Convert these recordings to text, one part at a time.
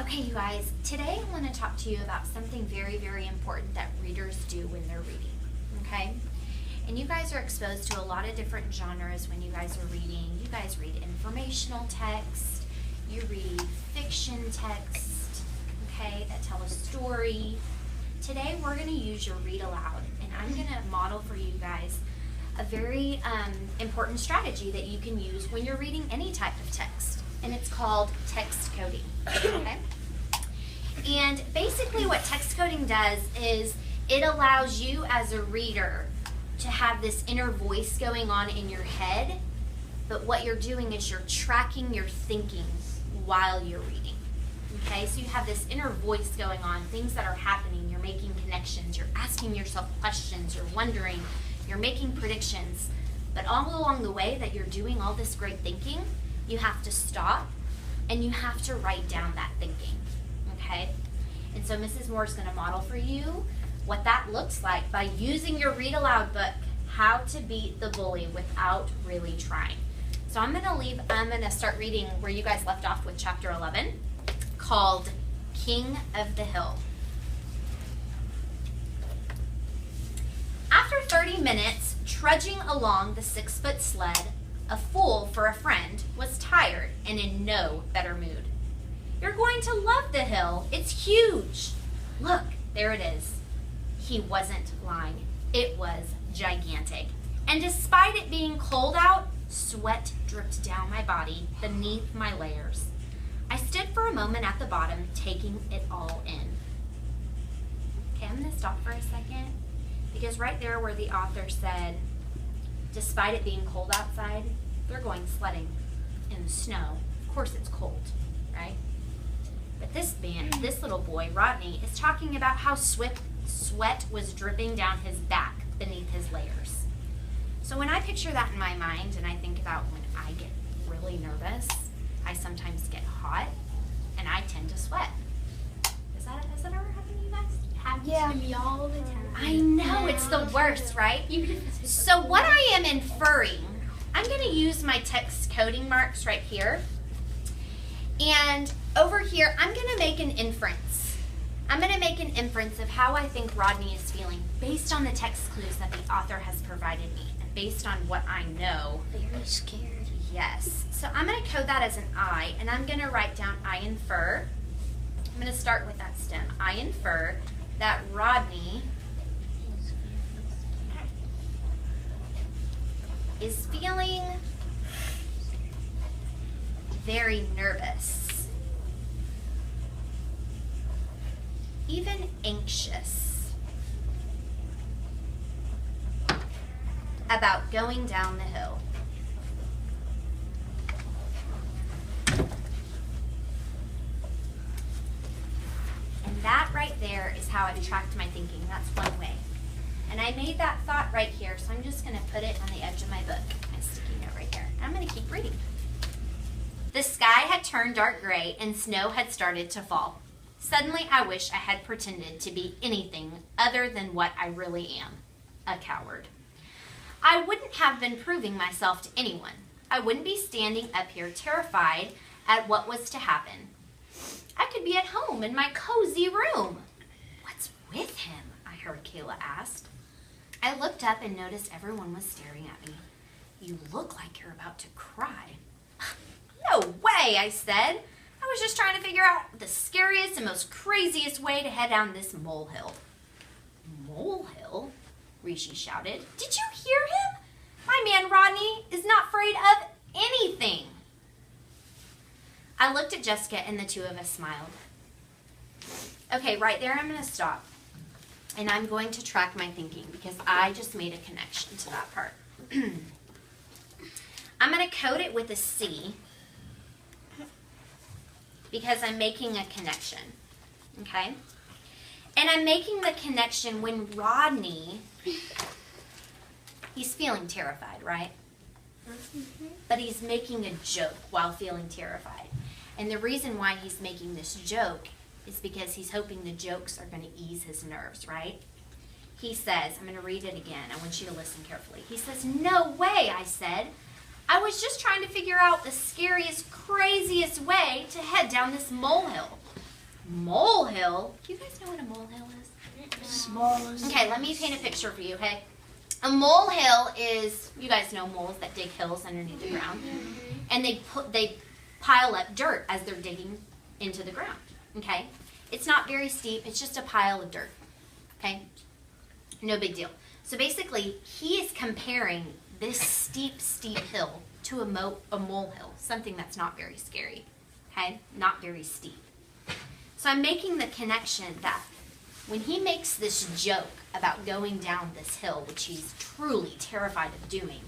Okay, you guys, today I want to talk to you about something very, very important that readers do when they're reading, okay? And you guys are exposed to a lot of different genres when you guys are reading. You guys read informational text, you read fiction text, okay, that tell a story. Today we're going to use your read aloud, and I'm going to model for you guys a very important strategy that you can use when you're reading any type of text, and it's called text coding, okay? And basically what text coding does is it allows you as a reader to have this inner voice going on in your head, but what you're doing is you're tracking your thinking while you're reading. Okay, so you have this inner voice going on, things that are happening, you're making connections, you're asking yourself questions, you're wondering, you're making predictions, but all along the way that you're doing all this great thinking, you have to stop and you have to write down that thinking. Okay? And so Mrs. Moore is going to model for you what that looks like by using your read aloud book, How to Beat the Bully Without Really Trying. So I'm going to start reading where you guys left off with chapter 11, called King of the Hill. After 30 minutes trudging along the 6-foot sled, a fool for a friend was tired and in no better mood. You're going to love the hill. It's huge. Look, there it is. He wasn't lying. It was gigantic. And despite it being cold out, sweat dripped down my body beneath my layers. I stood for a moment at the bottom, taking it all in. Okay, I'm going to stop for a second, because right there where the author said, despite it being cold outside, they're going sledding in the snow. Of course it's cold, right? But this little boy, Rodney, is talking about how sweat was dripping down his back beneath his layers. So when I picture that in my mind, and I think about when I get really nervous, I sometimes get hot, and I tend to sweat. Has that ever happened to you guys? Yeah. To me all the time. I know, it's the worst, right? So what I am inferring, I'm going to use my text coding marks right here. And over here, I'm going to make an inference. I'm going to make an inference of how I think Rodney is feeling based on the text clues that the author has provided me and based on what I know. Very scared. Yes. So I'm going to code that as an I, and I'm going to write down I infer. I'm going to start with that stem. I infer that Rodney is feeling very nervous, even anxious about going down the hill. And that right there is how I've tracked my thinking. That's one way. And I made that thought right here, so I'm just going to put it on the edge of my book, my sticky note right there. And I'm going to keep reading. The sky had turned dark gray and snow had started to fall. Suddenly I wish I had pretended to be anything other than what I really am, a coward. I wouldn't have been proving myself to anyone. I wouldn't be standing up here terrified at what was to happen. I could be at home in my cozy room. What's with him? I heard Kayla ask. I looked up and noticed everyone was staring at me. You look like you're about to cry. No way, I said. I was just trying to figure out the scariest and most craziest way to head down this molehill. Molehill? Rishi shouted. Did you hear him? My man Rodney is not afraid of anything. I looked at Jessica and the two of us smiled. Okay, right there I'm going to stop. And I'm going to track my thinking because I just made a connection to that part. I'm going to code it with a C because I'm making a connection. Okay? And I'm making the connection when Rodney, he's feeling terrified, right? Mm-hmm. But he's making a joke while feeling terrified. And the reason why he's making this joke is because he's hoping the jokes are going to ease his nerves, right? He says, I'm going to read it again. I want you to listen carefully. He says, no way, I said. I was just trying to figure out the scariest, craziest way to head down this molehill. Molehill? Do you guys know what a molehill is? Small. Okay, let me paint a picture for you, okay? A molehill is, you guys know moles that dig hills underneath the ground. And they pile up dirt as they're digging into the ground, okay? It's not very steep, it's just a pile of dirt, okay? No big deal. So basically, he is comparing this steep, steep hill to a molehill, something that's not very scary, okay? Not very steep. So I'm making the connection that when he makes this joke about going down this hill, which he's truly terrified of doing,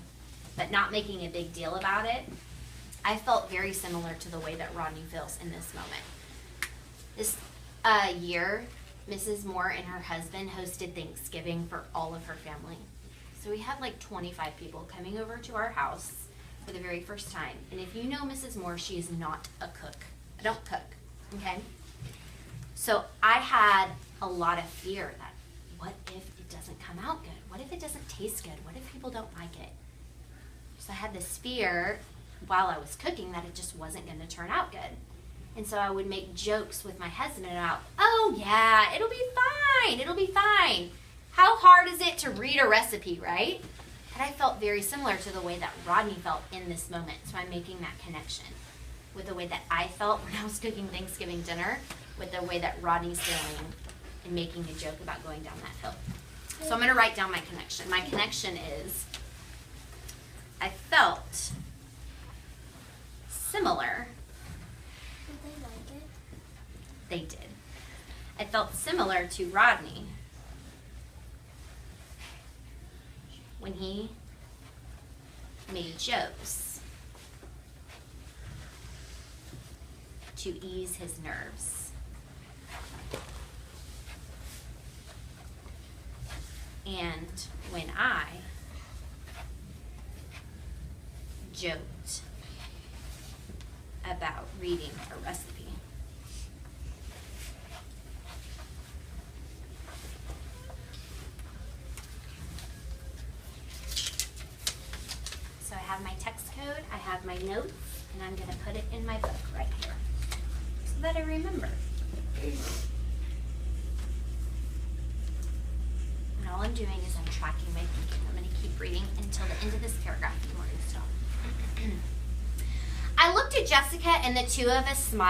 but not making a big deal about it, I felt very similar to the way that Rodney feels in this moment. This year, Mrs. Moore and her husband hosted Thanksgiving for all of her family. So we had like 25 people coming over to our house for the very first time. And if you know Mrs. Moore, she is not a cook. I don't cook, okay? So I had a lot of fear that what if it doesn't come out good? What if it doesn't taste good? What if people don't like it? So I had this fear while I was cooking that it just wasn't going to turn out good. And so I would make jokes with my husband about, oh yeah, it'll be fine, it'll be fine. How hard is it to read a recipe, right? And I felt very similar to the way that Rodney felt in this moment. So I'm making that connection with the way that I felt when I was cooking Thanksgiving dinner with the way that Rodney's feeling and making a joke about going down that hill. So I'm going to write down my connection. My connection is, I felt similar. Did they like it? They did. I felt similar to Rodney when he made jokes to ease his nerves. And when I joked about reading a recipe. So I have my text code, I have my notes, and I'm going to put it in my book right here so that I remember. And all I'm doing is I'm tracking my thinking. I'm going to keep reading until the end of this paragraph and we're going to stop. I looked at Jessica and the two of us smiled.